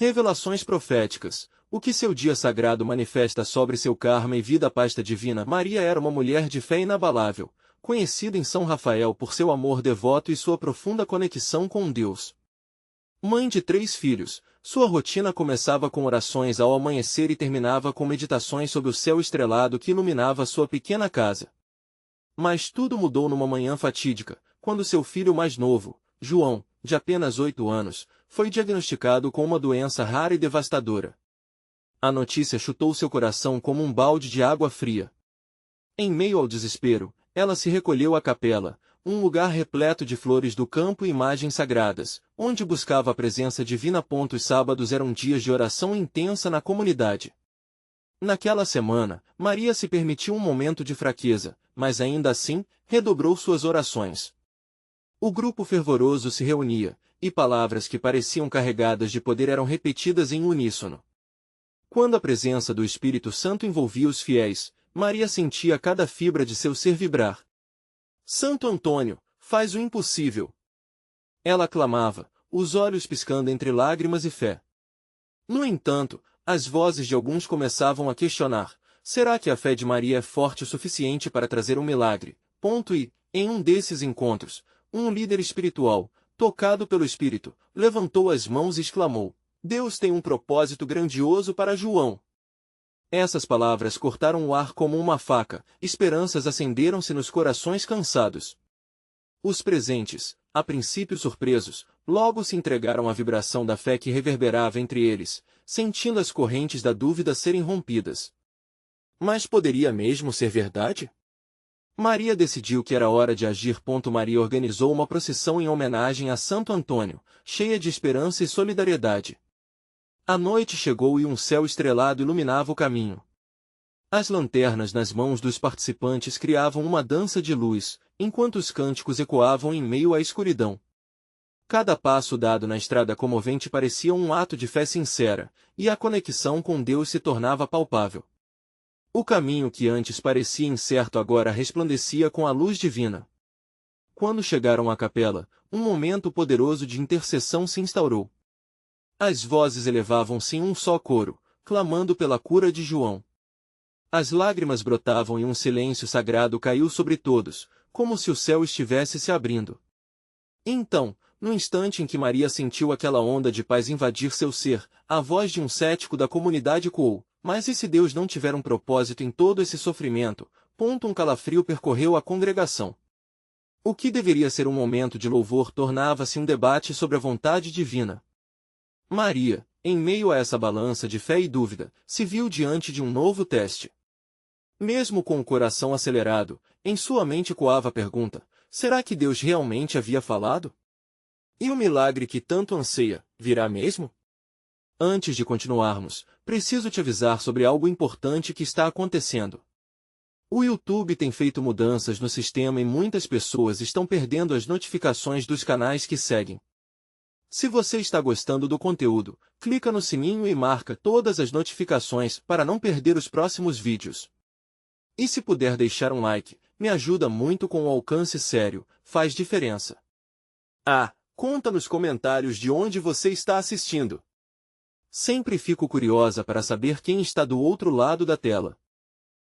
Revelações proféticas. O que seu dia sagrado manifesta sobre seu karma e vida pasta divina. Maria era uma mulher de fé inabalável, conhecida em São Rafael por seu amor devoto e sua profunda conexão com Deus. Mãe de 3 filhos, sua rotina começava com orações ao amanhecer e terminava com meditações sob o céu estrelado que iluminava sua pequena casa. Mas tudo mudou numa manhã fatídica, quando seu filho mais novo, João, de apenas 8 anos, foi diagnosticado com uma doença rara e devastadora. A notícia chutou seu coração como um balde de água fria. Em meio ao desespero, ela se recolheu à capela, um lugar repleto de flores do campo e imagens sagradas, onde buscava a presença divina. Os sábados eram dias de oração intensa na comunidade. Naquela semana, Maria se permitiu um momento de fraqueza, mas ainda assim, redobrou suas orações. O grupo fervoroso se reunia, e palavras que pareciam carregadas de poder eram repetidas em uníssono. Quando a presença do Espírito Santo envolvia os fiéis, Maria sentia cada fibra de seu ser vibrar. Santo Antônio, faz o impossível! Ela clamava, os olhos piscando entre lágrimas e fé. No entanto, as vozes de alguns começavam a questionar, será que a fé de Maria é forte o suficiente para trazer um milagre? E, em um desses encontros, um líder espiritual, tocado pelo Espírito, levantou as mãos e exclamou, Deus tem um propósito grandioso para João. Essas palavras cortaram o ar como uma faca, esperanças acenderam-se nos corações cansados. Os presentes, a princípio surpresos, logo se entregaram à vibração da fé que reverberava entre eles, sentindo as correntes da dúvida serem rompidas. Mas poderia mesmo ser verdade? Maria decidiu que era hora de agir. Maria organizou uma procissão em homenagem a Santo Antônio, cheia de esperança e solidariedade. A noite chegou e um céu estrelado iluminava o caminho. As lanternas nas mãos dos participantes criavam uma dança de luz, enquanto os cânticos ecoavam em meio à escuridão. Cada passo dado na estrada comovente parecia um ato de fé sincera, e a conexão com Deus se tornava palpável. O caminho que antes parecia incerto agora resplandecia com a luz divina. Quando chegaram à capela, um momento poderoso de intercessão se instaurou. As vozes elevavam-se em um só coro, clamando pela cura de João. As lágrimas brotavam e um silêncio sagrado caiu sobre todos, como se o céu estivesse se abrindo. Então, no instante em que Maria sentiu aquela onda de paz invadir seu ser, a voz de um cético da comunidade ecoou, mas e se Deus não tiver um propósito em todo esse sofrimento? Um calafrio percorreu a congregação. O que deveria ser um momento de louvor tornava-se um debate sobre a vontade divina. Maria, em meio a essa balança de fé e dúvida, se viu diante de um novo teste. Mesmo com o coração acelerado, em sua mente ecoava a pergunta, será que Deus realmente havia falado? E o milagre que tanto anseia, virá mesmo? Antes de continuarmos, preciso te avisar sobre algo importante que está acontecendo. O YouTube tem feito mudanças no sistema e muitas pessoas estão perdendo as notificações dos canais que seguem. Se você está gostando do conteúdo, clica no sininho e marca todas as notificações para não perder os próximos vídeos. E se puder deixar um like, me ajuda muito com o alcance sério, faz diferença. Conta nos comentários de onde você está assistindo. Sempre fico curiosa para saber quem está do outro lado da tela.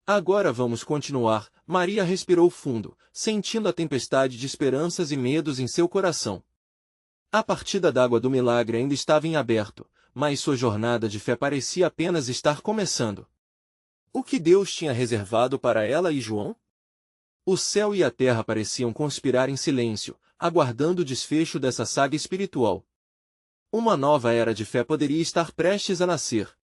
Agora vamos continuar. Maria respirou fundo, sentindo a tempestade de esperanças e medos em seu coração. A partida d'água do milagre ainda estava em aberto, mas sua jornada de fé parecia apenas estar começando. O que Deus tinha reservado para ela e João? O céu e a terra pareciam conspirar em silêncio, aguardando o desfecho dessa saga espiritual. Uma nova era de fé poderia estar prestes a nascer.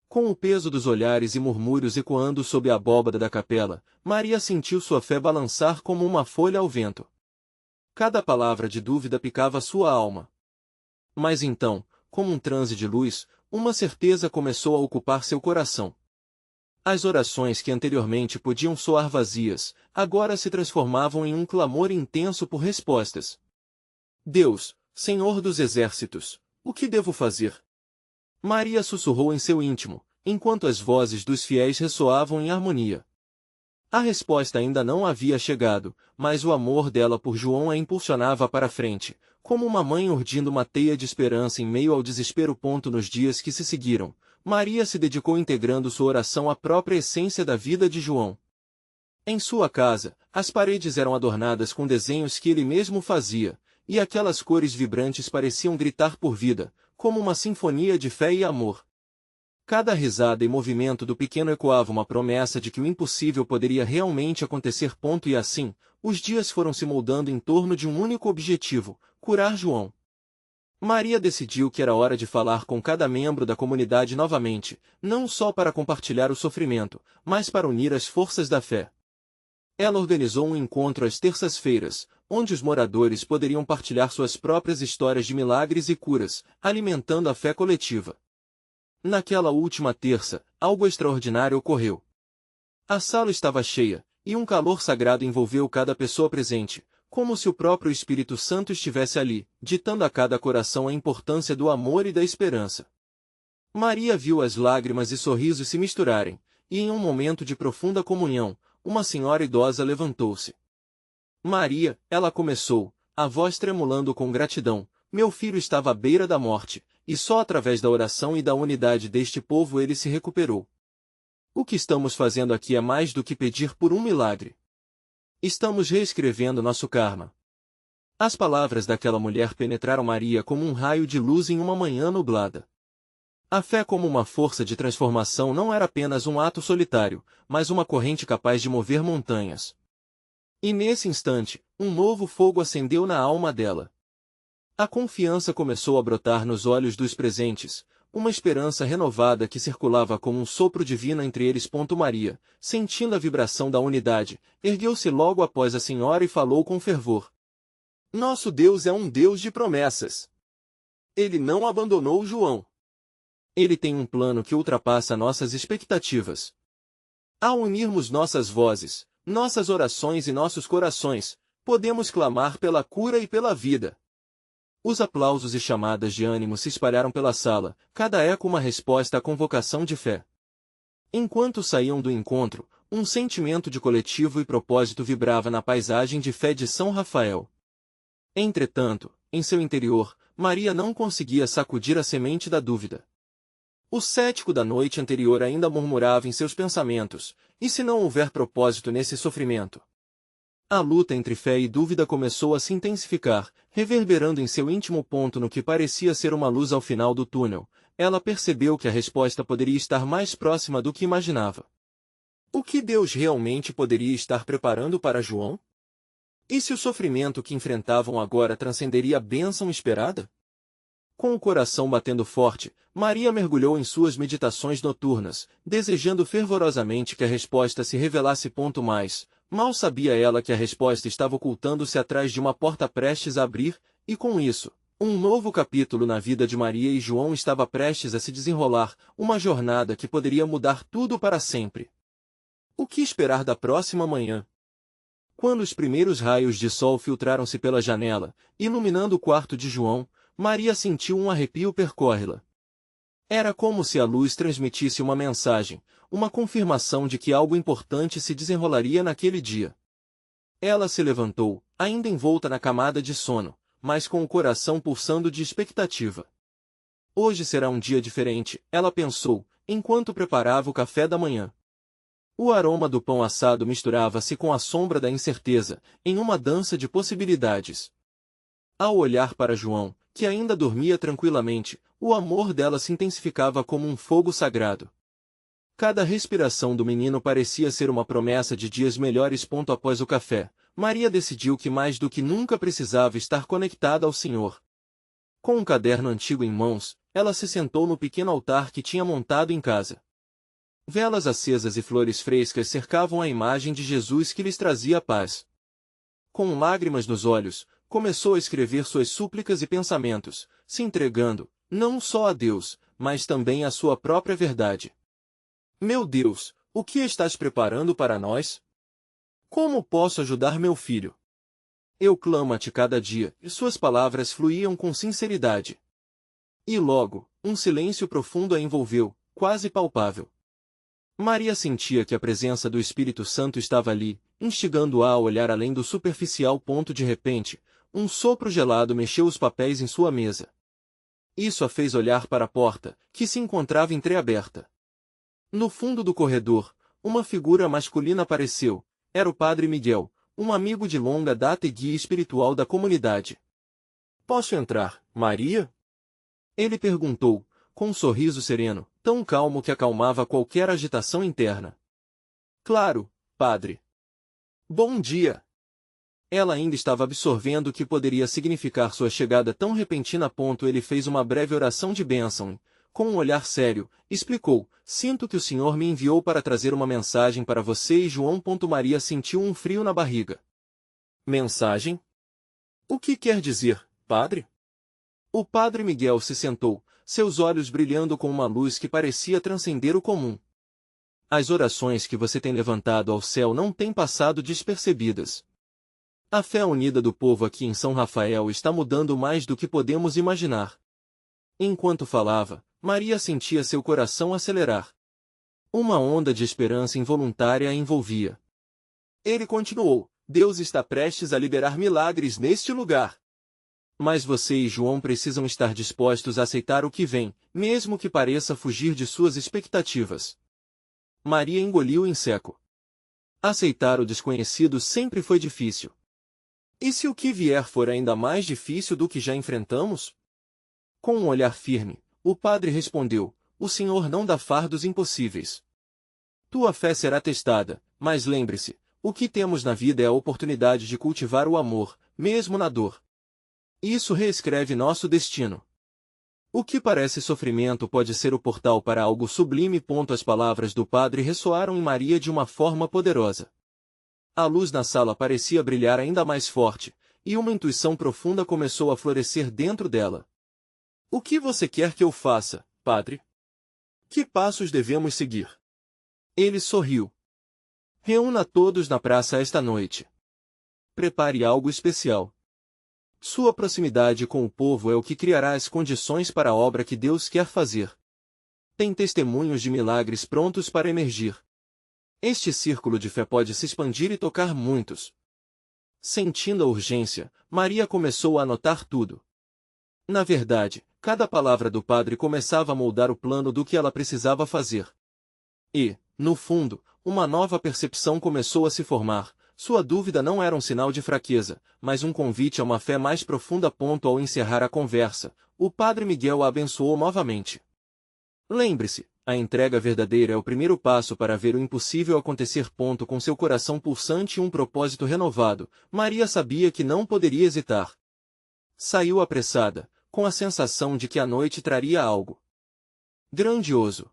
Com o peso dos olhares e murmúrios ecoando sob a abóbada da capela, Maria sentiu sua fé balançar como uma folha ao vento. Cada palavra de dúvida picava sua alma. Mas então, como um transe de luz, uma certeza começou a ocupar seu coração. As orações que anteriormente podiam soar vazias, agora se transformavam em um clamor intenso por respostas. Deus, Senhor dos exércitos, o que devo fazer? Maria sussurrou em seu íntimo, enquanto as vozes dos fiéis ressoavam em harmonia. A resposta ainda não havia chegado, mas o amor dela por João a impulsionava para frente, Como uma mãe urdindo uma teia de esperança em meio ao desespero. Nos dias que se seguiram, Maria se dedicou integrando sua oração à própria essência da vida de João. Em sua casa, as paredes eram adornadas com desenhos que ele mesmo fazia, e aquelas cores vibrantes pareciam gritar por vida, como uma sinfonia de fé e amor. Cada risada e movimento do pequeno ecoava uma promessa de que o impossível poderia realmente acontecer. E assim, os dias foram se moldando em torno de um único objetivo: curar João. Maria decidiu que era hora de falar com cada membro da comunidade novamente, não só para compartilhar o sofrimento, mas para unir as forças da fé. Ela organizou um encontro às terças-feiras, onde os moradores poderiam partilhar suas próprias histórias de milagres e curas, alimentando a fé coletiva. Naquela última terça, algo extraordinário ocorreu. A sala estava cheia, e um calor sagrado envolveu cada pessoa presente, como se o próprio Espírito Santo estivesse ali, ditando a cada coração a importância do amor e da esperança. Maria viu as lágrimas e sorrisos se misturarem, e em um momento de profunda comunhão, uma senhora idosa levantou-se. Maria, ela começou, a voz tremulando com gratidão, meu filho estava à beira da morte, e só através da oração e da unidade deste povo ele se recuperou. O que estamos fazendo aqui é mais do que pedir por um milagre. Estamos reescrevendo nosso karma. As palavras daquela mulher penetraram Maria como um raio de luz em uma manhã nublada. A fé como uma força de transformação não era apenas um ato solitário, mas uma corrente capaz de mover montanhas. E nesse instante, um novo fogo acendeu na alma dela. A confiança começou a brotar nos olhos dos presentes, uma esperança renovada que circulava como um sopro divino entre eles. Maria, sentindo a vibração da unidade, ergueu-se logo após a senhora e falou com fervor. Nosso Deus é um Deus de promessas. Ele não abandonou João. Ele tem um plano que ultrapassa nossas expectativas. Ao unirmos nossas vozes, nossas orações e nossos corações, podemos clamar pela cura e pela vida. Os aplausos e chamadas de ânimo se espalharam pela sala, cada eco uma resposta à convocação de fé. Enquanto saíam do encontro, um sentimento de coletivo e propósito vibrava na paisagem de fé de São Rafael. Entretanto, em seu interior, Maria não conseguia sacudir a semente da dúvida. O cético da noite anterior ainda murmurava em seus pensamentos, e se não houver propósito nesse sofrimento? A luta entre fé e dúvida começou a se intensificar, reverberando em seu íntimo. No que parecia ser uma luz ao final do túnel, ela percebeu que a resposta poderia estar mais próxima do que imaginava. O que Deus realmente poderia estar preparando para João? E se o sofrimento que enfrentavam agora transcenderia a bênção esperada? Com o coração batendo forte, Maria mergulhou em suas meditações noturnas, desejando fervorosamente que a resposta se revelasse. Mas, mal sabia ela que a resposta estava ocultando-se atrás de uma porta prestes a abrir, e com isso, um novo capítulo na vida de Maria e João estava prestes a se desenrolar, uma jornada que poderia mudar tudo para sempre. O que esperar da próxima manhã? Quando os primeiros raios de sol filtraram-se pela janela, iluminando o quarto de João, Maria sentiu um arrepio percorrê-la. Era como se a luz transmitisse uma mensagem, uma confirmação de que algo importante se desenrolaria naquele dia. Ela se levantou, ainda envolta na camada de sono, mas com o coração pulsando de expectativa. Hoje será um dia diferente, ela pensou, enquanto preparava o café da manhã. O aroma do pão assado misturava-se com a sombra da incerteza, em uma dança de possibilidades. Ao olhar para João, que ainda dormia tranquilamente, o amor dela se intensificava como um fogo sagrado. Cada respiração do menino parecia ser uma promessa de dias melhores. Após o café, Maria decidiu que mais do que nunca precisava estar conectada ao Senhor. Com um caderno antigo em mãos, ela se sentou no pequeno altar que tinha montado em casa. Velas acesas e flores frescas cercavam a imagem de Jesus que lhes trazia paz. Com lágrimas nos olhos, começou a escrever suas súplicas e pensamentos, se entregando, não só a Deus, mas também à sua própria verdade. Meu Deus, o que estás preparando para nós? Como posso ajudar meu filho? Eu clamo a ti cada dia, e suas palavras fluíam com sinceridade. E logo, um silêncio profundo a envolveu, quase palpável. Maria sentia que a presença do Espírito Santo estava ali, instigando-a a olhar além do superficial. De repente, Um sopro gelado mexeu os papéis em sua mesa. Isso a fez olhar para a porta, que se encontrava entreaberta. No fundo do corredor, uma figura masculina apareceu. Era o Padre Miguel, um amigo de longa data e guia espiritual da comunidade. "Posso entrar, Maria?" Ele perguntou, com um sorriso sereno, tão calmo que acalmava qualquer agitação interna. "Claro, padre." "Bom dia." Ela ainda estava absorvendo o que poderia significar sua chegada tão repentina. Ele fez uma breve oração de bênção e, com um olhar sério, explicou: "Sinto que o Senhor me enviou para trazer uma mensagem para você e João." Maria sentiu um frio na barriga. "Mensagem? O que quer dizer, padre?" O Padre Miguel se sentou, seus olhos brilhando com uma luz que parecia transcender o comum. "As orações que você tem levantado ao céu não têm passado despercebidas. A fé unida do povo aqui em São Rafael está mudando mais do que podemos imaginar." Enquanto falava, Maria sentia seu coração acelerar. Uma onda de esperança involuntária a envolvia. Ele continuou: "Deus está prestes a liberar milagres neste lugar. Mas você e João precisam estar dispostos a aceitar o que vem, mesmo que pareça fugir de suas expectativas." Maria engoliu em seco. Aceitar o desconhecido sempre foi difícil. E se o que vier for ainda mais difícil do que já enfrentamos? Com um olhar firme, o padre respondeu: "O Senhor não dá fardos impossíveis. Tua fé será testada, mas lembre-se, o que temos na vida é a oportunidade de cultivar o amor, mesmo na dor. Isso reescreve nosso destino. O que parece sofrimento pode ser o portal para algo sublime." As palavras do padre ressoaram em Maria de uma forma poderosa. A luz na sala parecia brilhar ainda mais forte, e uma intuição profunda começou a florescer dentro dela. "O que você quer que eu faça, padre? Que passos devemos seguir?" Ele sorriu. "Reúna todos na praça esta noite. Prepare algo especial. Sua proximidade com o povo é o que criará as condições para a obra que Deus quer fazer. Tem testemunhos de milagres prontos para emergir. Este círculo de fé pode se expandir e tocar muitos." Sentindo a urgência, Maria começou a anotar tudo. Na verdade, cada palavra do padre começava a moldar o plano do que ela precisava fazer. E, no fundo, uma nova percepção começou a se formar. Sua dúvida não era um sinal de fraqueza, mas um convite a uma fé mais profunda. Ao encerrar a conversa, o Padre Miguel a abençoou novamente. "Lembre-se, a entrega verdadeira é o primeiro passo para ver o impossível acontecer." Com seu coração pulsante e um propósito renovado, Maria sabia que não poderia hesitar. Saiu apressada, com a sensação de que a noite traria algo grandioso.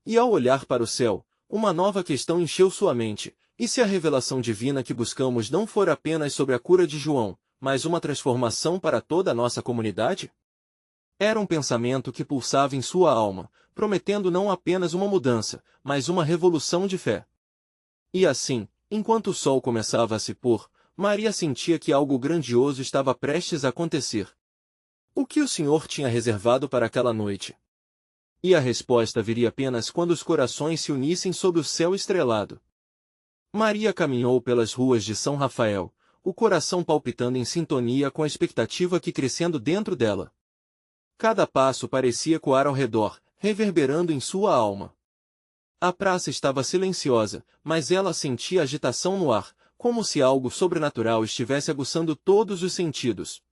E ao olhar para o céu, uma nova questão encheu sua mente: e se a revelação divina que buscamos não for apenas sobre a cura de João, mas uma transformação para toda a nossa comunidade? Era um pensamento que pulsava em sua alma, prometendo não apenas uma mudança, mas uma revolução de fé. E assim, enquanto o sol começava a se pôr, Maria sentia que algo grandioso estava prestes a acontecer. O que o Senhor tinha reservado para aquela noite? E a resposta viria apenas quando os corações se unissem sob o céu estrelado. Maria caminhou pelas ruas de São Rafael, o coração palpitando em sintonia com a expectativa que crescendo dentro dela. Cada passo parecia ecoar ao redor, reverberando em sua alma. A praça estava silenciosa, mas ela sentia agitação no ar, como se algo sobrenatural estivesse aguçando todos os sentidos.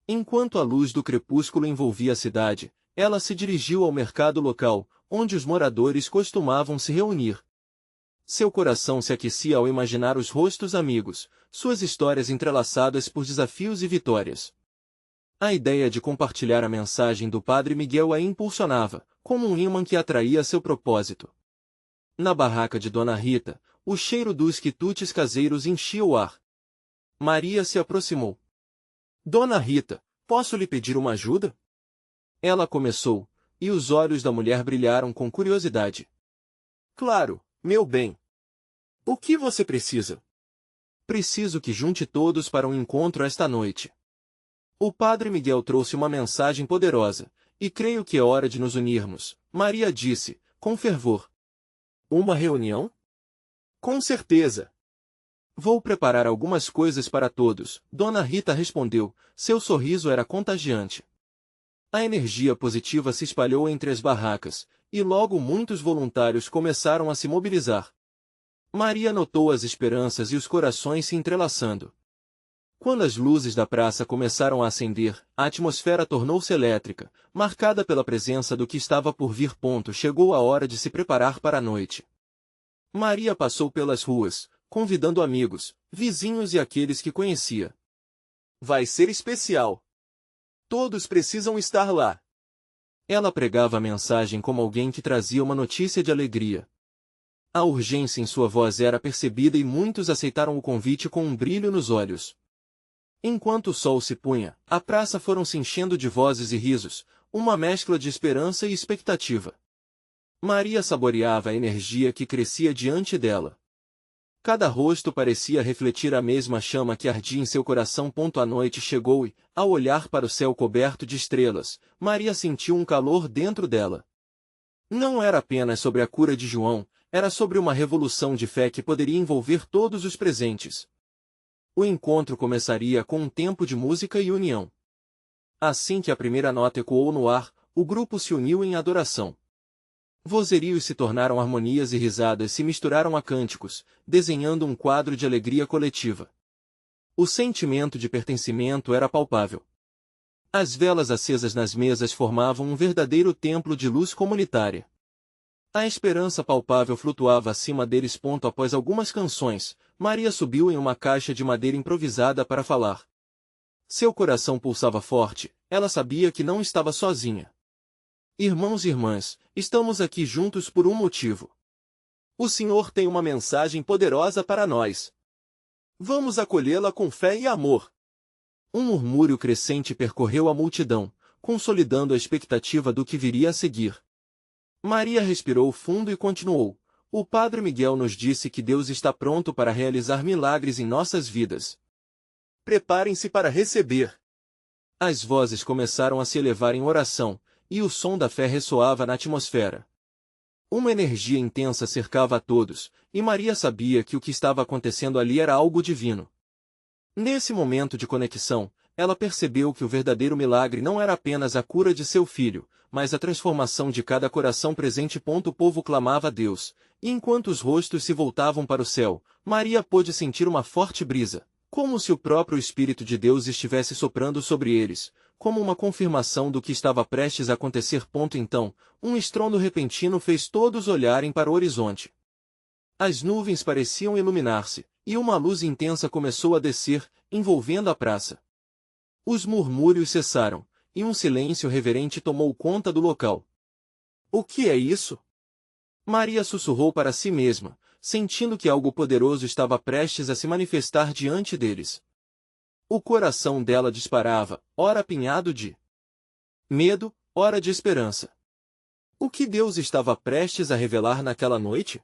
Enquanto a luz do crepúsculo envolvia a cidade, ela se dirigiu ao mercado local, onde os moradores costumavam se reunir. Seu coração se aquecia ao imaginar os rostos amigos, suas histórias entrelaçadas por desafios e vitórias. A ideia de compartilhar a mensagem do Padre Miguel a impulsionava, como um ímã que atraía seu propósito. Na barraca de Dona Rita, o cheiro dos quitutes caseiros enchia o ar. Maria se aproximou. "Dona Rita, posso lhe pedir uma ajuda?" Ela começou, e os olhos da mulher brilharam com curiosidade. "Claro, meu bem. O que você precisa?" "Preciso que junte todos para um encontro esta noite. O Padre Miguel trouxe uma mensagem poderosa, e creio que é hora de nos unirmos", Maria disse, com fervor. "Uma reunião?" "Com certeza. Vou preparar algumas coisas para todos, Dona Rita respondeu. Seu sorriso era contagiante. A energia positiva se espalhou entre as barracas, e logo muitos voluntários começaram a se mobilizar. Maria notou as esperanças e os corações se entrelaçando. Quando as luzes da praça começaram a acender, a atmosfera tornou-se elétrica, marcada pela presença do que estava por vir. Chegou a hora de se preparar para a noite. Maria passou pelas ruas, convidando amigos, vizinhos e aqueles que conhecia. Vai ser especial. Todos precisam estar lá. Ela pregava a mensagem como alguém que trazia uma notícia de alegria. A urgência em sua voz era percebida e muitos aceitaram o convite com um brilho nos olhos. Enquanto o sol se punha, a praça foram se enchendo de vozes e risos, uma mescla de esperança e expectativa. Maria saboreava a energia que crescia diante dela. Cada rosto parecia refletir a mesma chama que ardia em seu coração. A noite chegou e, ao olhar para o céu coberto de estrelas, Maria sentiu um calor dentro dela. Não era apenas sobre a cura de João, era sobre uma revolução de fé que poderia envolver todos os presentes. O encontro começaria com um tempo de música e união. Assim que a primeira nota ecoou no ar, o grupo se uniu em adoração. Vozerios se tornaram harmonias e risadas se misturaram a cânticos, desenhando um quadro de alegria coletiva. O sentimento de pertencimento era palpável. As velas acesas nas mesas formavam um verdadeiro templo de luz comunitária. A esperança palpável flutuava acima deles. Após algumas canções, Maria subiu em uma caixa de madeira improvisada para falar. Seu coração pulsava forte, ela sabia que não estava sozinha. Irmãos e irmãs, estamos aqui juntos por um motivo. O Senhor tem uma mensagem poderosa para nós. Vamos acolhê-la com fé e amor. Um murmúrio crescente percorreu a multidão, consolidando a expectativa do que viria a seguir. Maria respirou fundo e continuou. O Padre Miguel nos disse que Deus está pronto para realizar milagres em nossas vidas. Preparem-se para receber. As vozes começaram a se elevar em oração, e o som da fé ressoava na atmosfera. Uma energia intensa cercava a todos, e Maria sabia que o que estava acontecendo ali era algo divino. Nesse momento de conexão, ela percebeu que o verdadeiro milagre não era apenas a cura de seu filho, mas a transformação de cada coração presente. O povo clamava a Deus, e enquanto os rostos se voltavam para o céu, Maria pôde sentir uma forte brisa, como se o próprio Espírito de Deus estivesse soprando sobre eles, como uma confirmação do que estava prestes a acontecer. Então, um estrondo repentino fez todos olharem para o horizonte. As nuvens pareciam iluminar-se, e uma luz intensa começou a descer, envolvendo a praça. Os murmúrios cessaram, e um silêncio reverente tomou conta do local. O que é isso? Maria sussurrou para si mesma, sentindo que algo poderoso estava prestes a se manifestar diante deles. O coração dela disparava, ora apinhado de medo, ora de esperança. O que Deus estava prestes a revelar naquela noite?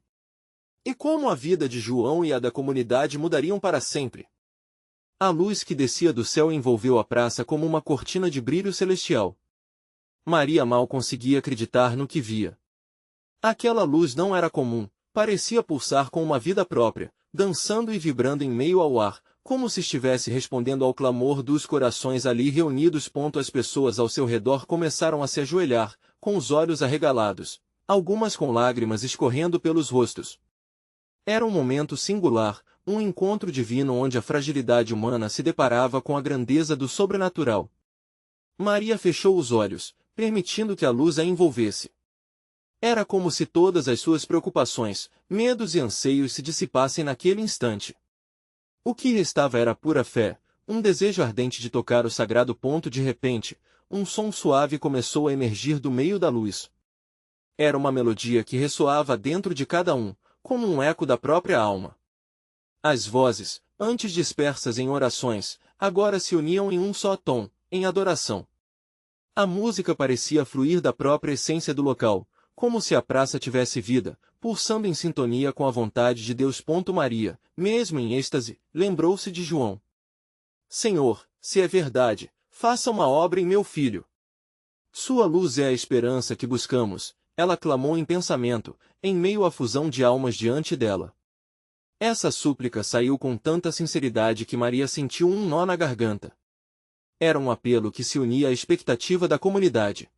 E como a vida de João e a da comunidade mudariam para sempre? A luz que descia do céu envolveu a praça como uma cortina de brilho celestial. Maria mal conseguia acreditar no que via. Aquela luz não era comum, parecia pulsar com uma vida própria, dançando e vibrando em meio ao ar, como se estivesse respondendo ao clamor dos corações ali reunidos. As pessoas ao seu redor começaram a se ajoelhar, com os olhos arregalados, algumas com lágrimas escorrendo pelos rostos. Era um momento singular, um encontro divino onde a fragilidade humana se deparava com a grandeza do sobrenatural. Maria fechou os olhos, permitindo que a luz a envolvesse. Era como se todas as suas preocupações, medos e anseios se dissipassem naquele instante. O que restava era pura fé, um desejo ardente de tocar o sagrado. De repente, um som suave começou a emergir do meio da luz. Era uma melodia que ressoava dentro de cada um, como um eco da própria alma. As vozes, antes dispersas em orações, agora se uniam em um só tom, em adoração. A música parecia fluir da própria essência do local, como se a praça tivesse vida, pulsando em sintonia com a vontade de Deus. Maria, mesmo em êxtase, lembrou-se de João. Senhor, se é verdade, faça uma obra em meu filho. Sua luz é a esperança que buscamos, ela clamou em pensamento, em meio à fusão de almas diante dela. Essa súplica saiu com tanta sinceridade que Maria sentiu um nó na garganta. Era um apelo que se unia à expectativa da comunidade.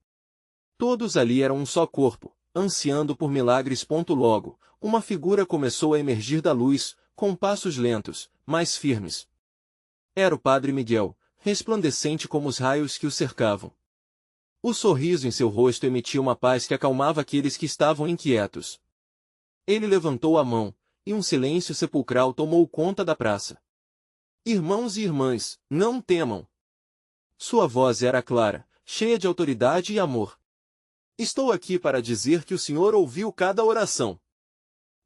Todos ali eram um só corpo, ansiando por milagres. Logo, uma figura começou a emergir da luz, com passos lentos, mas firmes. Era o Padre Miguel, resplandecente como os raios que o cercavam. O sorriso em seu rosto emitia uma paz que acalmava aqueles que estavam inquietos. Ele levantou a mão, e um silêncio sepulcral tomou conta da praça. Irmãos e irmãs, não temam. Sua voz era clara, cheia de autoridade e amor. Estou aqui para dizer que o Senhor ouviu cada oração.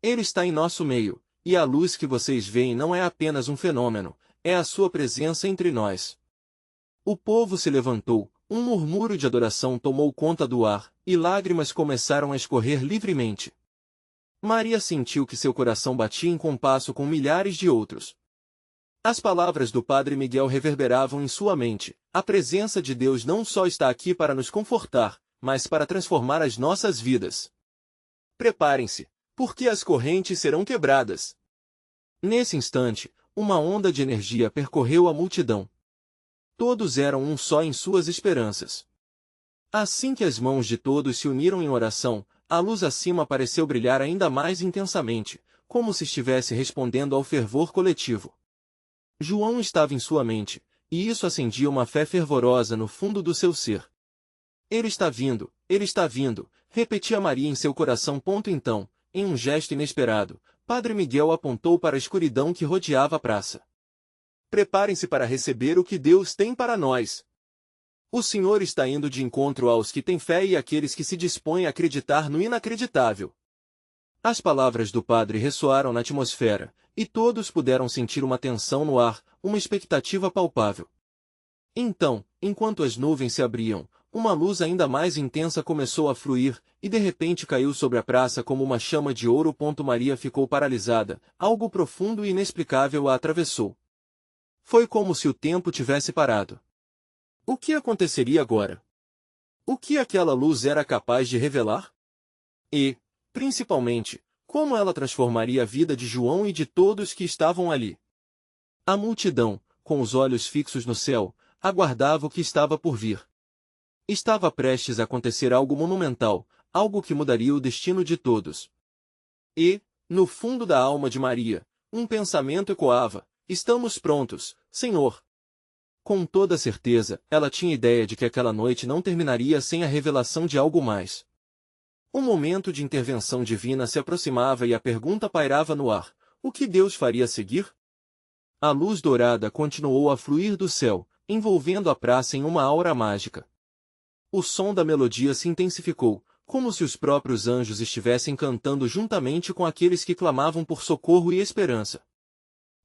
Ele está em nosso meio, e a luz que vocês veem não é apenas um fenômeno, é a sua presença entre nós. O povo se levantou, um murmúrio de adoração tomou conta do ar, e lágrimas começaram a escorrer livremente. Maria sentiu que seu coração batia em compasso com milhares de outros. As palavras do Padre Miguel reverberavam em sua mente: a presença de Deus não só está aqui para nos confortar, mas para transformar as nossas vidas. Preparem-se, porque as correntes serão quebradas. Nesse instante, uma onda de energia percorreu a multidão. Todos eram um só em suas esperanças. Assim que as mãos de todos se uniram em oração, a luz acima pareceu brilhar ainda mais intensamente, como se estivesse respondendo ao fervor coletivo. João estava em sua mente, e isso acendia uma fé fervorosa no fundo do seu ser. Ele está vindo, repetia Maria em seu coração. Então, em um gesto inesperado, Padre Miguel apontou para a escuridão que rodeava a praça. Preparem-se para receber o que Deus tem para nós. O Senhor está indo de encontro aos que têm fé e àqueles que se dispõem a acreditar no inacreditável. As palavras do padre ressoaram na atmosfera, e todos puderam sentir uma tensão no ar, uma expectativa palpável. Então, enquanto as nuvens se abriam, uma luz ainda mais intensa começou a fluir, e de repente caiu sobre a praça como uma chama de ouro. Maria ficou paralisada, algo profundo e inexplicável a atravessou. Foi como se o tempo tivesse parado. O que aconteceria agora? O que aquela luz era capaz de revelar? E, principalmente, como ela transformaria a vida de João e de todos que estavam ali? A multidão, com os olhos fixos no céu, aguardava o que estava por vir. Estava prestes a acontecer algo monumental, algo que mudaria o destino de todos. E, no fundo da alma de Maria, um pensamento ecoava: estamos prontos, Senhor. Com toda certeza, ela tinha ideia de que aquela noite não terminaria sem a revelação de algo mais. Um momento de intervenção divina se aproximava e a pergunta pairava no ar: o que Deus faria a seguir? A luz dourada continuou a fluir do céu, envolvendo a praça em uma aura mágica. O som da melodia se intensificou, como se os próprios anjos estivessem cantando juntamente com aqueles que clamavam por socorro e esperança.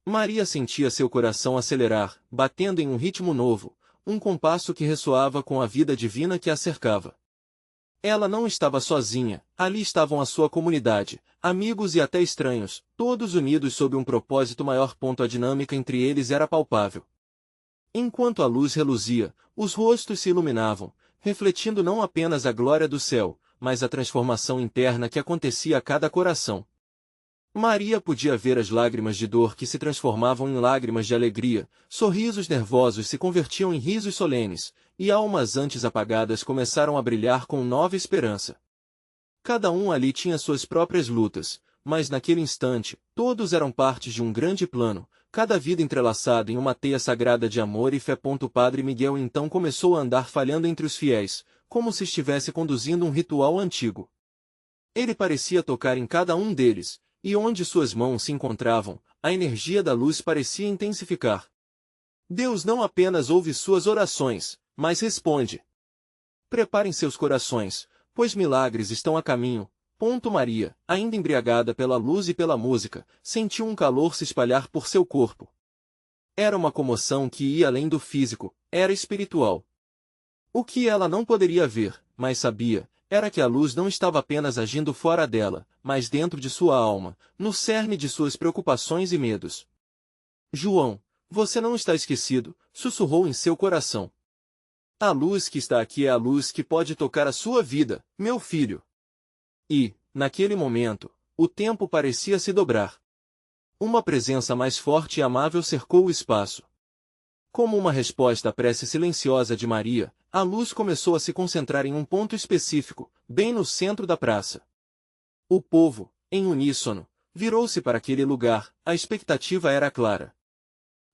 Maria sentia seu coração acelerar, batendo em um ritmo novo, um compasso que ressoava com a vida divina que a cercava. Ela não estava sozinha, ali estavam a sua comunidade, amigos e até estranhos, todos unidos sob um propósito maior. A dinâmica entre eles era palpável. Enquanto a luz reluzia, os rostos se iluminavam, refletindo não apenas a glória do céu, mas a transformação interna que acontecia a cada coração. Maria podia ver as lágrimas de dor que se transformavam em lágrimas de alegria, sorrisos nervosos se convertiam em risos solenes, e almas antes apagadas começaram a brilhar com nova esperança. Cada um ali tinha suas próprias lutas, mas naquele instante, todos eram partes de um grande plano, cada vida entrelaçada em uma teia sagrada de amor e fé. O Padre Miguel então começou a andar falhando entre os fiéis, como se estivesse conduzindo um ritual antigo. Ele parecia tocar em cada um deles, e onde suas mãos se encontravam, a energia da luz parecia intensificar. Deus não apenas ouve suas orações, mas responde. Preparem seus corações, pois milagres estão a caminho. Maria, ainda embriagada pela luz e pela música, sentiu um calor se espalhar por seu corpo. Era uma comoção que ia além do físico, era espiritual. O que ela não poderia ver, mas sabia, era que a luz não estava apenas agindo fora dela, mas dentro de sua alma, no cerne de suas preocupações e medos. João, você não está esquecido, sussurrou em seu coração. A luz que está aqui é a luz que pode tocar a sua vida, meu filho. E, naquele momento, o tempo parecia se dobrar. Uma presença mais forte e amável cercou o espaço. Como uma resposta à prece silenciosa de Maria, a luz começou a se concentrar em um ponto específico, bem no centro da praça. O povo, em uníssono, virou-se para aquele lugar, a expectativa era clara.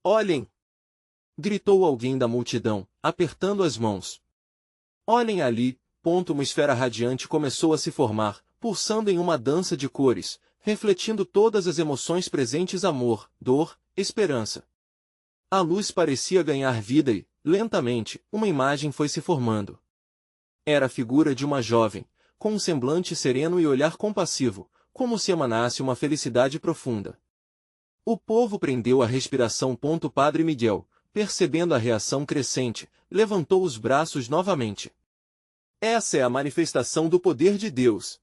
Olhem! Gritou alguém da multidão, apertando as mãos. Olhem ali! Uma esfera radiante começou a se formar, pulsando em uma dança de cores, refletindo todas as emoções presentes: amor, dor, esperança. A luz parecia ganhar vida e, lentamente, uma imagem foi se formando. Era a figura de uma jovem, com um semblante sereno e olhar compassivo, como se emanasse uma felicidade profunda. O povo prendeu a respiração. Padre Miguel, percebendo a reação crescente, levantou os braços novamente. Essa é a manifestação do poder de Deus.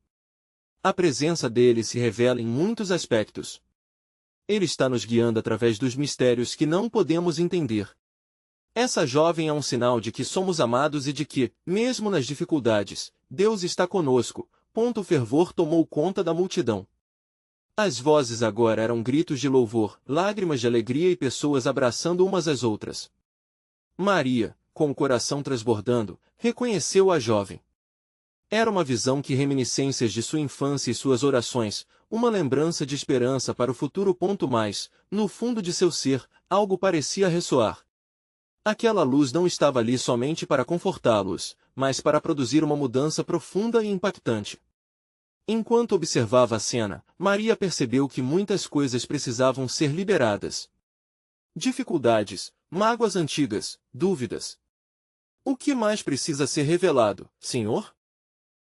A presença dele se revela em muitos aspectos. Ele está nos guiando através dos mistérios que não podemos entender. Essa jovem é um sinal de que somos amados e de que, mesmo nas dificuldades, Deus está conosco. O fervor tomou conta da multidão. As vozes agora eram gritos de louvor, lágrimas de alegria e pessoas abraçando umas às outras. Maria, com o coração transbordando, reconheceu a jovem. Era uma visão que reminiscências de sua infância e suas orações, uma lembrança de esperança para o futuro. Mas, no fundo de seu ser, algo parecia ressoar. Aquela luz não estava ali somente para confortá-los, mas para produzir uma mudança profunda e impactante. Enquanto observava a cena, Maria percebeu que muitas coisas precisavam ser liberadas. Dificuldades, mágoas antigas, dúvidas. O que mais precisa ser revelado, Senhor?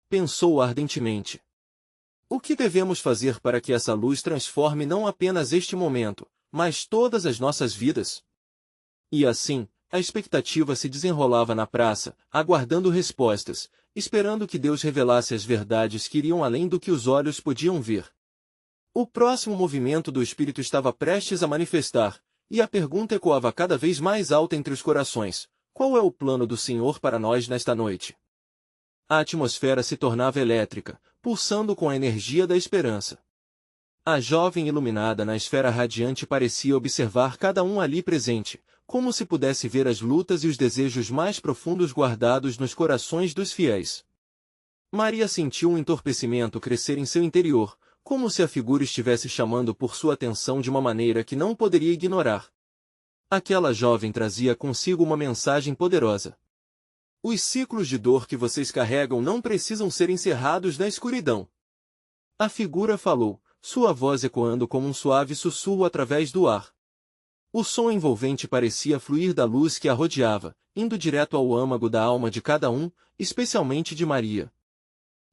Pensou ardentemente. O que devemos fazer para que essa luz transforme não apenas este momento, mas todas as nossas vidas? E assim, a expectativa se desenrolava na praça, aguardando respostas, esperando que Deus revelasse as verdades que iriam além do que os olhos podiam ver. O próximo movimento do Espírito estava prestes a manifestar, e a pergunta ecoava cada vez mais alta entre os corações: qual é o plano do Senhor para nós nesta noite? A atmosfera se tornava elétrica, pulsando com a energia da esperança. A jovem iluminada na esfera radiante parecia observar cada um ali presente, como se pudesse ver as lutas e os desejos mais profundos guardados nos corações dos fiéis. Maria sentiu um entorpecimento crescer em seu interior, como se a figura estivesse chamando por sua atenção de uma maneira que não poderia ignorar. Aquela jovem trazia consigo uma mensagem poderosa. Os ciclos de dor que vocês carregam não precisam ser encerrados na escuridão. A figura falou, sua voz ecoando como um suave sussurro através do ar. O som envolvente parecia fluir da luz que a rodeava, indo direto ao âmago da alma de cada um, especialmente de Maria.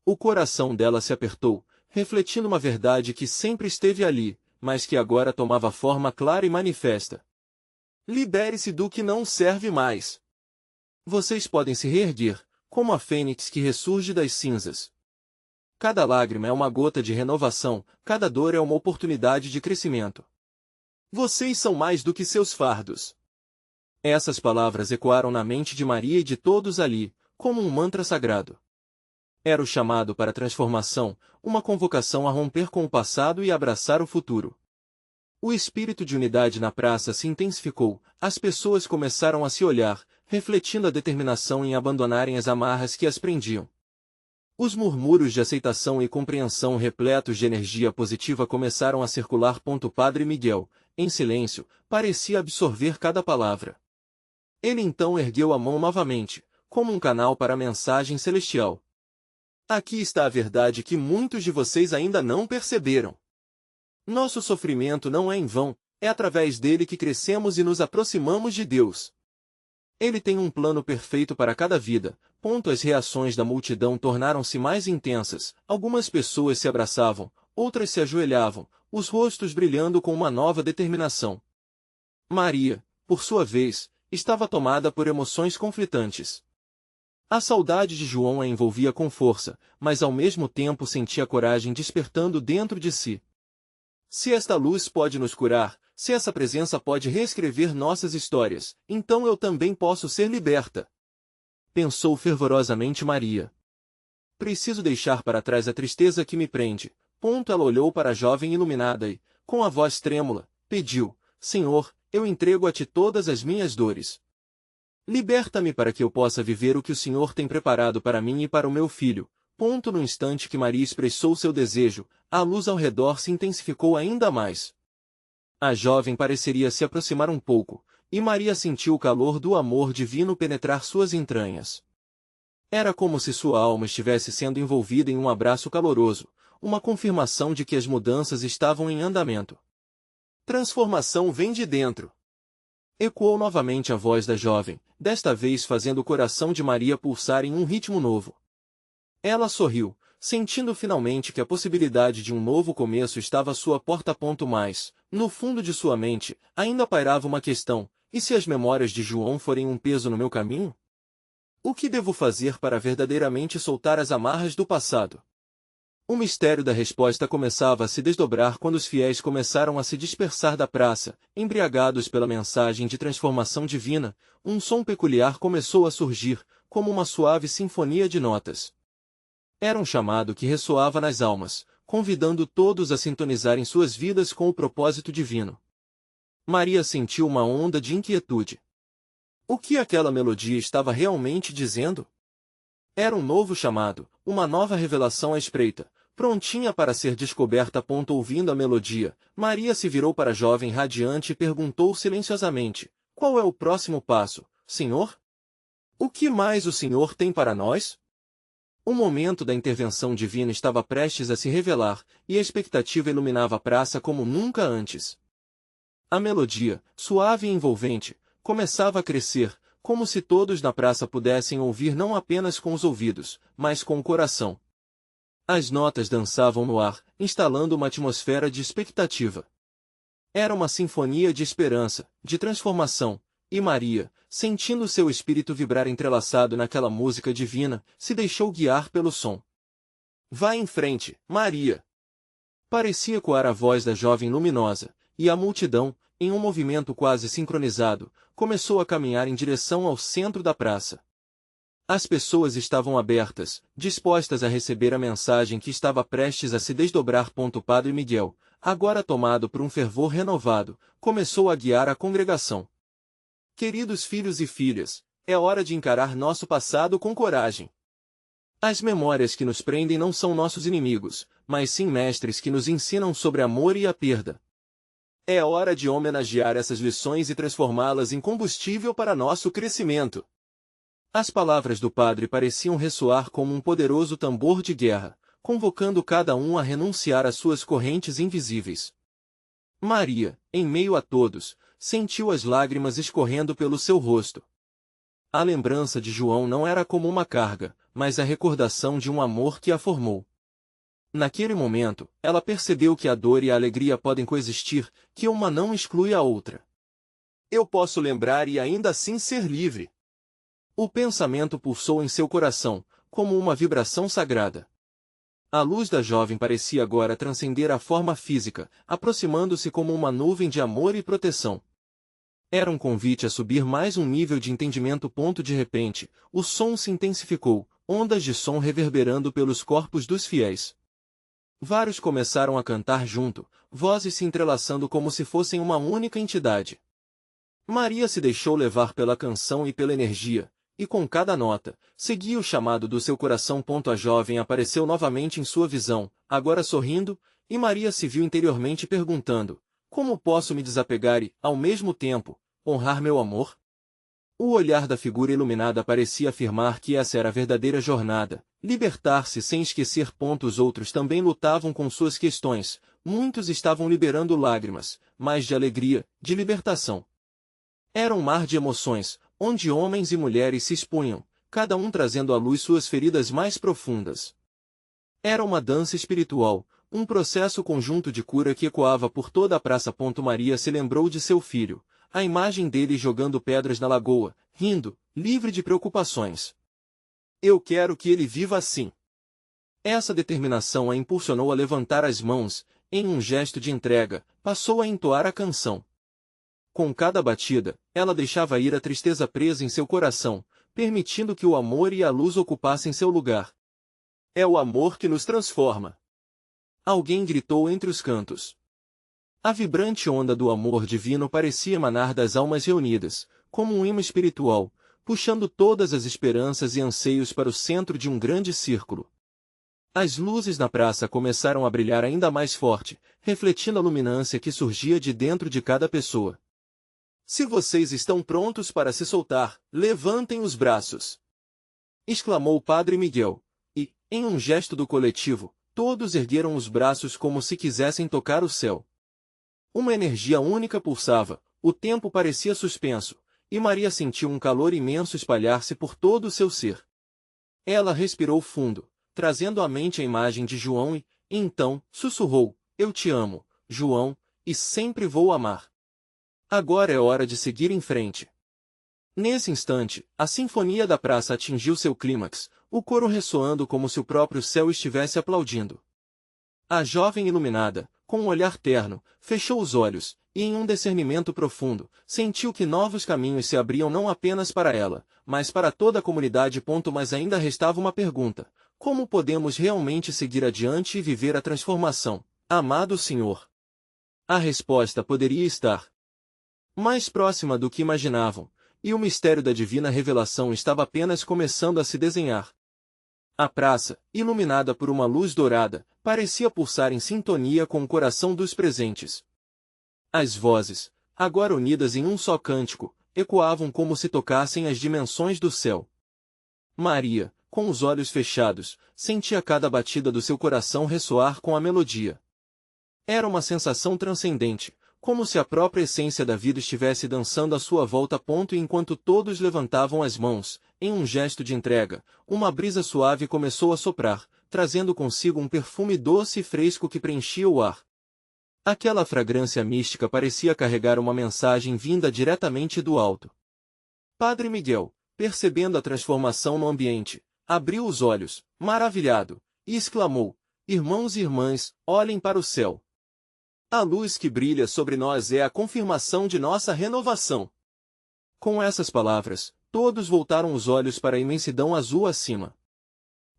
O coração dela se apertou, refletindo uma verdade que sempre esteve ali, mas que agora tomava forma clara e manifesta. Libere-se do que não serve mais. Vocês podem se reerguer, como a fênix que ressurge das cinzas. Cada lágrima é uma gota de renovação, cada dor é uma oportunidade de crescimento. Vocês são mais do que seus fardos. Essas palavras ecoaram na mente de Maria e de todos ali, como um mantra sagrado. Era o chamado para a transformação, uma convocação a romper com o passado e abraçar o futuro. O espírito de unidade na praça se intensificou, as pessoas começaram a se olhar, refletindo a determinação em abandonarem as amarras que as prendiam. Os murmúrios de aceitação e compreensão repletos de energia positiva começaram a circular. Padre Miguel, em silêncio, parecia absorver cada palavra. Ele então ergueu a mão novamente, como um canal para a mensagem celestial. Aqui está a verdade que muitos de vocês ainda não perceberam. Nosso sofrimento não é em vão, é através dele que crescemos e nos aproximamos de Deus. Ele tem um plano perfeito para cada vida. As reações da multidão tornaram-se mais intensas, algumas pessoas se abraçavam, outras se ajoelhavam, os rostos brilhando com uma nova determinação. Maria, por sua vez, estava tomada por emoções conflitantes. A saudade de João a envolvia com força, mas ao mesmo tempo sentia coragem despertando dentro de si. Se esta luz pode nos curar, se essa presença pode reescrever nossas histórias, então eu também posso ser liberta. Pensou fervorosamente Maria. Preciso deixar para trás a tristeza que me prende. Ela olhou para a jovem iluminada e, Com a voz trêmula, pediu: Senhor, eu entrego a ti todas as minhas dores. Liberta-me para que eu possa viver o que o Senhor tem preparado para mim e para o meu filho. No instante que Maria expressou seu desejo, a luz ao redor se intensificou ainda mais. A jovem pareceria se aproximar um pouco, e Maria sentiu o calor do amor divino penetrar suas entranhas. Era como se sua alma estivesse sendo envolvida em um abraço caloroso, uma confirmação de que as mudanças estavam em andamento. Transformação vem de dentro. Ecoou novamente a voz da jovem, desta vez fazendo o coração de Maria pulsar em um ritmo novo. Ela sorriu, sentindo finalmente que a possibilidade de um novo começo estava à sua porta. Mas, no fundo de sua mente, ainda pairava uma questão: e se as memórias de João forem um peso no meu caminho? O que devo fazer para verdadeiramente soltar as amarras do passado? O mistério da resposta começava a se desdobrar quando os fiéis começaram a se dispersar da praça, embriagados pela mensagem de transformação divina. Um som peculiar começou a surgir, como uma suave sinfonia de notas. Era um chamado que ressoava nas almas, convidando todos a sintonizarem suas vidas com o propósito divino. Maria sentiu uma onda de inquietude. O que aquela melodia estava realmente dizendo? Era um novo chamado, uma nova revelação à espreita, prontinha para ser descoberta. Ouvindo a melodia, Maria se virou para a jovem radiante e perguntou silenciosamente: Qual é o próximo passo, Senhor? O que mais o Senhor tem para nós? O momento da intervenção divina estava prestes a se revelar, e a expectativa iluminava a praça como nunca antes. A melodia, suave e envolvente, começava a crescer, como se todos na praça pudessem ouvir não apenas com os ouvidos, mas com o coração. As notas dançavam no ar, instalando uma atmosfera de expectativa. Era uma sinfonia de esperança, de transformação, e Maria, sentindo seu espírito vibrar entrelaçado naquela música divina, se deixou guiar pelo som. Vá em frente, Maria! Parecia ecoar a voz da jovem luminosa, e a multidão, em um movimento quase sincronizado, começou a caminhar em direção ao centro da praça. As pessoas estavam abertas, dispostas a receber a mensagem que estava prestes a se desdobrar. O Padre Miguel, agora tomado por um fervor renovado, começou a guiar a congregação. Queridos filhos e filhas, é hora de encarar nosso passado com coragem. As memórias que nos prendem não são nossos inimigos, mas sim mestres que nos ensinam sobre amor e a perda. É hora de homenagear essas lições e transformá-las em combustível para nosso crescimento. As palavras do padre pareciam ressoar como um poderoso tambor de guerra, convocando cada um a renunciar às suas correntes invisíveis. Maria, em meio a todos, sentiu as lágrimas escorrendo pelo seu rosto. A lembrança de João não era como uma carga, mas a recordação de um amor que a formou. Naquele momento, ela percebeu que a dor e a alegria podem coexistir, que uma não exclui a outra. Eu posso lembrar e ainda assim ser livre. O pensamento pulsou em seu coração, como uma vibração sagrada. A luz da jovem parecia agora transcender a forma física, aproximando-se como uma nuvem de amor e proteção. Era um convite a subir mais um nível de entendimento. De repente, o som se intensificou, ondas de som reverberando pelos corpos dos fiéis. Vários começaram a cantar junto, vozes se entrelaçando como se fossem uma única entidade. Maria se deixou levar pela canção e pela energia, e com cada nota, seguia o chamado do seu coração. A jovem apareceu novamente em sua visão, agora sorrindo, e Maria se viu interiormente perguntando: como posso me desapegar e, ao mesmo tempo, honrar meu amor? O olhar da figura iluminada parecia afirmar que essa era a verdadeira jornada, libertar-se sem esquecer. Os outros também lutavam com suas questões, muitos estavam liberando lágrimas, mas de alegria, de libertação. Era um mar de emoções, onde homens e mulheres se expunham, cada um trazendo à luz suas feridas mais profundas. Era uma dança espiritual, um processo conjunto de cura que ecoava por toda a praça. Maria se lembrou de seu filho, a imagem dele jogando pedras na lagoa, rindo, livre de preocupações. Eu quero que ele viva assim. Essa determinação a impulsionou a levantar as mãos, em um gesto de entrega, passou a entoar a canção. Com cada batida, ela deixava ir a tristeza presa em seu coração, permitindo que o amor e a luz ocupassem seu lugar. É o amor que nos transforma. Alguém gritou entre os cantos. A vibrante onda do amor divino parecia emanar das almas reunidas, como um imã espiritual, puxando todas as esperanças e anseios para o centro de um grande círculo. As luzes na praça começaram a brilhar ainda mais forte, refletindo a luminância que surgia de dentro de cada pessoa. Se vocês estão prontos para se soltar, levantem os braços! Exclamou o Padre Miguel, e, em um gesto do coletivo, todos ergueram os braços como se quisessem tocar o céu. Uma energia única pulsava, o tempo parecia suspenso, e Maria sentiu um calor imenso espalhar-se por todo o seu ser. Ela respirou fundo, trazendo à mente a imagem de João e, então, sussurrou: Eu te amo, João, e sempre vou amar. Agora é hora de seguir em frente. Nesse instante, a sinfonia da praça atingiu seu clímax, o coro ressoando como se o próprio céu estivesse aplaudindo. A jovem iluminada, com um olhar terno, fechou os olhos, e em um discernimento profundo, sentiu que novos caminhos se abriam não apenas para ela, mas para toda a comunidade. Mas ainda restava uma pergunta: como podemos realmente seguir adiante e viver a transformação, amado Senhor? A resposta poderia estar mais próxima do que imaginavam, e o mistério da divina revelação estava apenas começando a se desenhar. A praça, iluminada por uma luz dourada, parecia pulsar em sintonia com o coração dos presentes. As vozes, agora unidas em um só cântico, ecoavam como se tocassem as dimensões do céu. Maria, com os olhos fechados, sentia cada batida do seu coração ressoar com a melodia. Era uma sensação transcendente, como se a própria essência da vida estivesse dançando à sua volta. Enquanto todos levantavam as mãos, em um gesto de entrega, uma brisa suave começou a soprar, trazendo consigo um perfume doce e fresco que preenchia o ar. Aquela fragrância mística parecia carregar uma mensagem vinda diretamente do alto. Padre Miguel, percebendo a transformação no ambiente, abriu os olhos, maravilhado, e exclamou: Irmãos e irmãs, olhem para o céu. A luz que brilha sobre nós é a confirmação de nossa renovação. Com essas palavras, todos voltaram os olhos para a imensidão azul acima.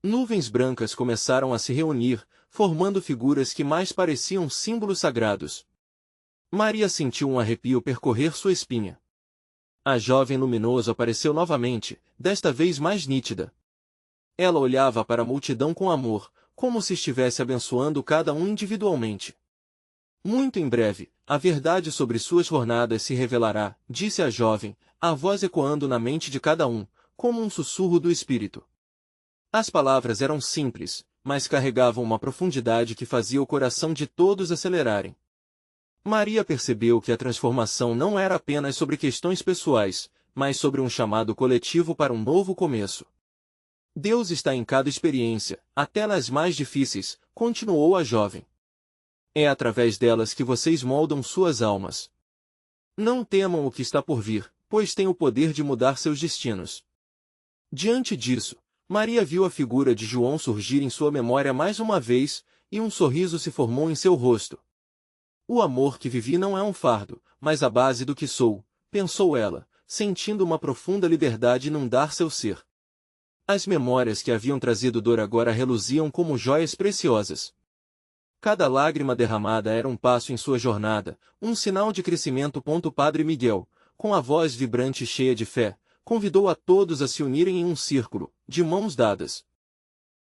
Nuvens brancas começaram a se reunir, formando figuras que mais pareciam símbolos sagrados. Maria sentiu um arrepio percorrer sua espinha. A jovem luminosa apareceu novamente, desta vez mais nítida. Ela olhava para a multidão com amor, como se estivesse abençoando cada um individualmente. Muito em breve, a verdade sobre suas jornadas se revelará, disse a jovem, a voz ecoando na mente de cada um, como um sussurro do espírito. As palavras eram simples, mas carregavam uma profundidade que fazia o coração de todos acelerarem. Maria percebeu que a transformação não era apenas sobre questões pessoais, mas sobre um chamado coletivo para um novo começo. Deus está em cada experiência, até nas mais difíceis, continuou a jovem. É através delas que vocês moldam suas almas. Não temam o que está por vir, pois tem o poder de mudar seus destinos. Diante disso, Maria viu a figura de João surgir em sua memória mais uma vez, e um sorriso se formou em seu rosto. O amor que vivi não é um fardo, mas a base do que sou, pensou ela, sentindo uma profunda liberdade inundar seu ser. As memórias que haviam trazido dor agora reluziam como joias preciosas. Cada lágrima derramada era um passo em sua jornada, um sinal de crescimento. Padre Miguel, com a voz vibrante e cheia de fé, convidou a todos a se unirem em um círculo, de mãos dadas.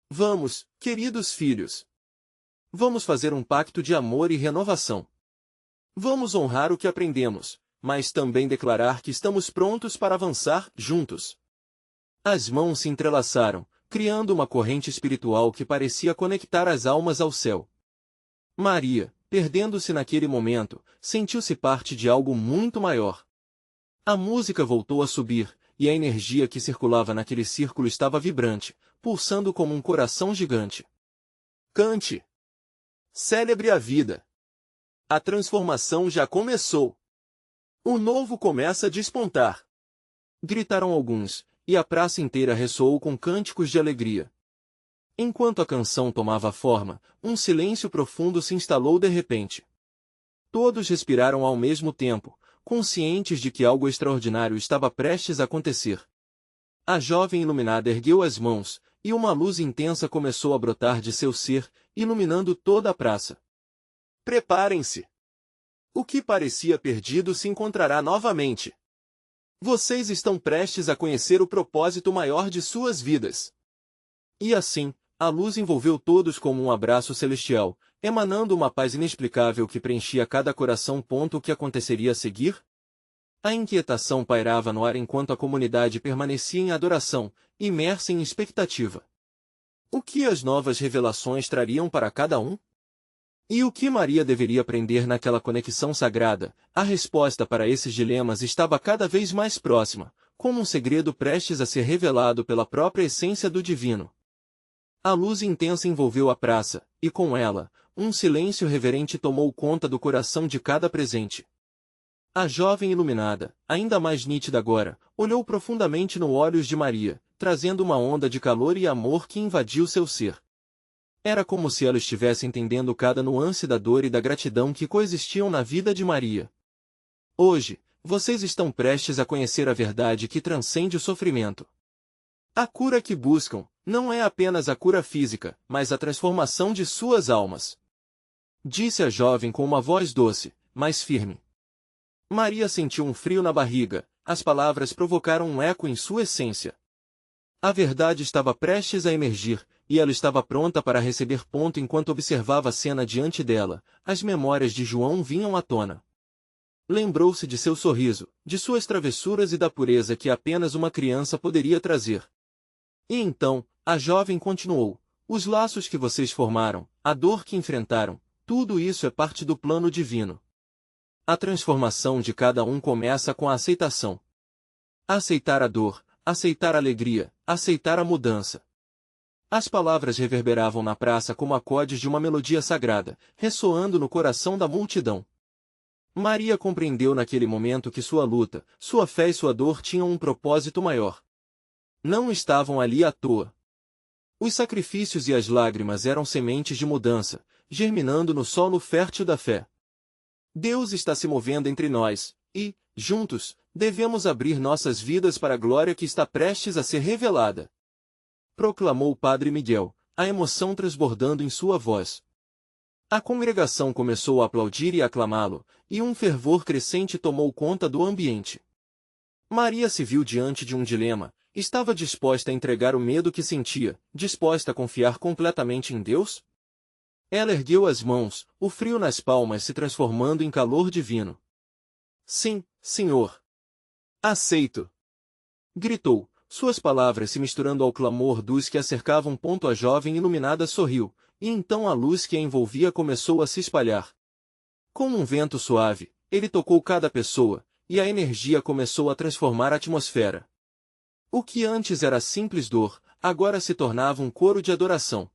Vamos, queridos filhos. Vamos fazer um pacto de amor e renovação. Vamos honrar o que aprendemos, mas também declarar que estamos prontos para avançar juntos. As mãos se entrelaçaram, criando uma corrente espiritual que parecia conectar as almas ao céu. Maria, perdendo-se naquele momento, sentiu-se parte de algo muito maior. A música voltou a subir, e a energia que circulava naquele círculo estava vibrante, pulsando como um coração gigante. Cante! Celebre a vida! A transformação já começou! O novo começa a despontar! Gritaram alguns, e a praça inteira ressoou com cânticos de alegria. Enquanto a canção tomava forma, um silêncio profundo se instalou de repente. Todos respiraram ao mesmo tempo, conscientes de que algo extraordinário estava prestes a acontecer. A jovem iluminada ergueu as mãos, e uma luz intensa começou a brotar de seu ser, iluminando toda a praça. Preparem-se! O que parecia perdido se encontrará novamente. Vocês estão prestes a conhecer o propósito maior de suas vidas. E assim, a luz envolveu todos como um abraço celestial, emanando uma paz inexplicável que preenchia cada coração. O que aconteceria a seguir? A inquietação pairava no ar enquanto a comunidade permanecia em adoração, imersa em expectativa. O que as novas revelações trariam para cada um? E o que Maria deveria aprender naquela conexão sagrada? A resposta para esses dilemas estava cada vez mais próxima, como um segredo prestes a ser revelado pela própria essência do divino. A luz intensa envolveu a praça, e com ela, um silêncio reverente tomou conta do coração de cada presente. A jovem iluminada, ainda mais nítida agora, olhou profundamente nos olhos de Maria, trazendo uma onda de calor e amor que invadiu seu ser. Era como se ela estivesse entendendo cada nuance da dor e da gratidão que coexistiam na vida de Maria. Hoje, vocês estão prestes a conhecer a verdade que transcende o sofrimento. A cura que buscam não é apenas a cura física, mas a transformação de suas almas. Disse a jovem com uma voz doce, mas firme. Maria sentiu um frio na barriga, as palavras provocaram um eco em sua essência. A verdade estava prestes a emergir, e ela estava pronta para receber. Enquanto observava a cena diante dela, as memórias de João vinham à tona. Lembrou-se de seu sorriso, de suas travessuras e da pureza que apenas uma criança poderia trazer. E então, a jovem continuou: os laços que vocês formaram, a dor que enfrentaram, tudo isso é parte do plano divino. A transformação de cada um começa com a aceitação. Aceitar a dor, aceitar a alegria, aceitar a mudança. As palavras reverberavam na praça como acordes de uma melodia sagrada, ressoando no coração da multidão. Maria compreendeu naquele momento que sua luta, sua fé e sua dor tinham um propósito maior. Não estavam ali à toa. Os sacrifícios e as lágrimas eram sementes de mudança, germinando no solo fértil da fé. Deus está se movendo entre nós, e, juntos, devemos abrir nossas vidas para a glória que está prestes a ser revelada. Proclamou o Padre Miguel, a emoção transbordando em sua voz. A congregação começou a aplaudir e aclamá-lo, e um fervor crescente tomou conta do ambiente. Maria se viu diante de um dilema: estava disposta a entregar o medo que sentia, disposta a confiar completamente em Deus? Ela ergueu as mãos, o frio nas palmas se transformando em calor divino. Sim, Senhor. Aceito! Gritou, suas palavras se misturando ao clamor dos que a cercavam. A jovem iluminada sorriu, e então a luz que a envolvia começou a se espalhar. Como um vento suave, ele tocou cada pessoa, e a energia começou a transformar a atmosfera. O que antes era simples dor, agora se tornava um coro de adoração.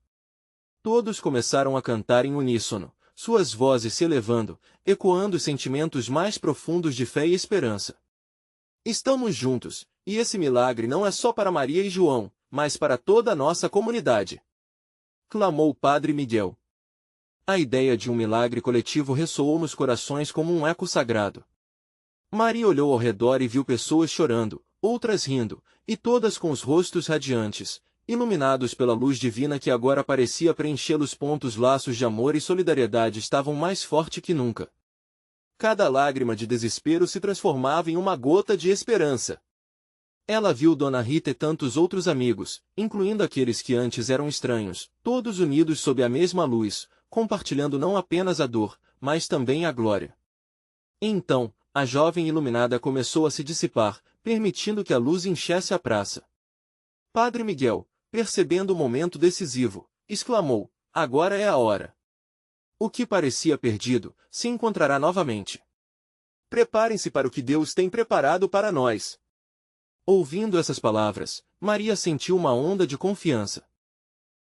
Todos começaram a cantar em uníssono, suas vozes se elevando, ecoando os sentimentos mais profundos de fé e esperança. Estamos juntos, e esse milagre não é só para Maria e João, mas para toda a nossa comunidade. Clamou o Padre Miguel. A ideia de um milagre coletivo ressoou nos corações como um eco sagrado. Maria olhou ao redor e viu pessoas chorando, outras rindo, e todas com os rostos radiantes, iluminados pela luz divina que agora parecia preenchê-los. Os laços de amor e solidariedade estavam mais fortes que nunca. Cada lágrima de desespero se transformava em uma gota de esperança. Ela viu Dona Rita e tantos outros amigos, incluindo aqueles que antes eram estranhos, todos unidos sob a mesma luz, compartilhando não apenas a dor, mas também a glória. Então, a jovem iluminada começou a se dissipar, permitindo que a luz enchesse a praça. Padre Miguel, percebendo o momento decisivo, exclamou: agora é a hora. O que parecia perdido, se encontrará novamente. Preparem-se para o que Deus tem preparado para nós. Ouvindo essas palavras, Maria sentiu uma onda de confiança.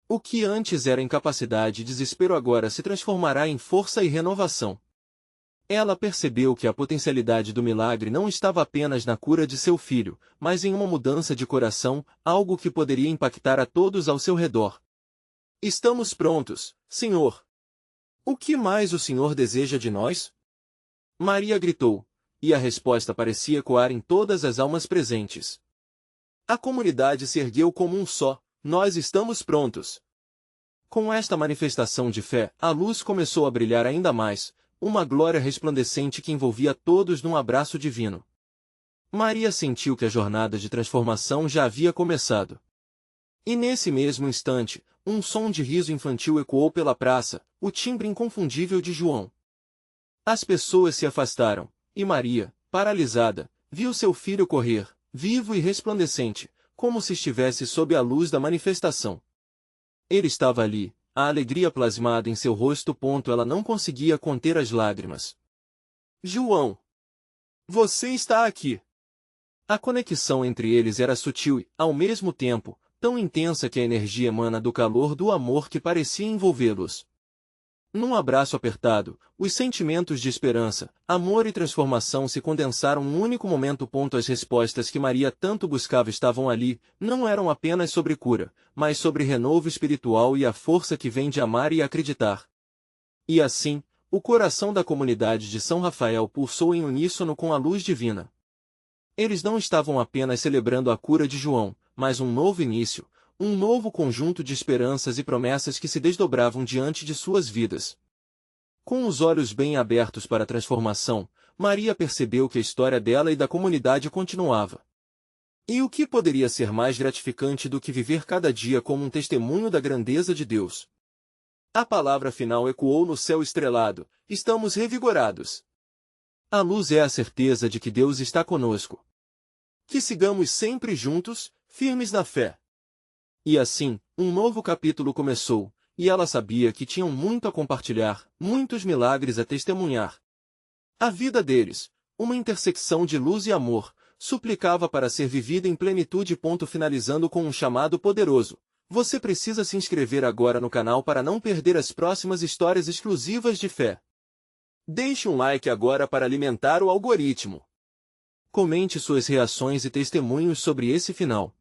O que antes era incapacidade e desespero agora se transformará em força e renovação. Ela percebeu que a potencialidade do milagre não estava apenas na cura de seu filho, mas em uma mudança de coração, algo que poderia impactar a todos ao seu redor. Estamos prontos, Senhor. O que mais o Senhor deseja de nós? Maria gritou, e a resposta parecia ecoar em todas as almas presentes. A comunidade se ergueu como um só: nós estamos prontos. Com esta manifestação de fé, a luz começou a brilhar ainda mais, uma glória resplandecente que envolvia todos num abraço divino. Maria sentiu que a jornada de transformação já havia começado. E nesse mesmo instante, um som de riso infantil ecoou pela praça, o timbre inconfundível de João. As pessoas se afastaram, e Maria, paralisada, viu seu filho correr, vivo e resplandecente, como se estivesse sob a luz da manifestação. Ele estava ali, a alegria plasmada em seu rosto. Ela não conseguia conter as lágrimas. João! Você está aqui! A conexão entre eles era sutil e, ao mesmo tempo, tão intensa que a energia emana do calor do amor que parecia envolvê-los. Num abraço apertado, os sentimentos de esperança, amor e transformação se condensaram num único momento. As respostas que Maria tanto buscava estavam ali, não eram apenas sobre cura, mas sobre renovo espiritual e a força que vem de amar e acreditar. E assim, o coração da comunidade de São Rafael pulsou em uníssono com a luz divina. Eles não estavam apenas celebrando a cura de João, mas um novo início, um novo conjunto de esperanças e promessas que se desdobravam diante de suas vidas. Com os olhos bem abertos para a transformação, Maria percebeu que a história dela e da comunidade continuava. E o que poderia ser mais gratificante do que viver cada dia como um testemunho da grandeza de Deus? A palavra final ecoou no céu estrelado: estamos revigorados. A luz é a certeza de que Deus está conosco. Que sigamos sempre juntos, firmes na fé. E assim, um novo capítulo começou, e ela sabia que tinham muito a compartilhar, muitos milagres a testemunhar. A vida deles, uma intersecção de luz e amor, suplicava para ser vivida em plenitude. Finalizando com um chamado poderoso: você precisa se inscrever agora no canal para não perder as próximas histórias exclusivas de fé. Deixe um like agora para alimentar o algoritmo. Comente suas reações e testemunhos sobre esse final.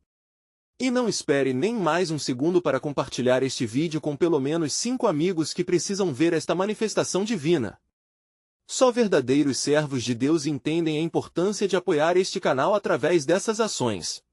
E não espere nem mais um segundo para compartilhar este vídeo com pelo menos 5 amigos que precisam ver esta manifestação divina. Só verdadeiros servos de Deus entendem a importância de apoiar este canal através dessas ações.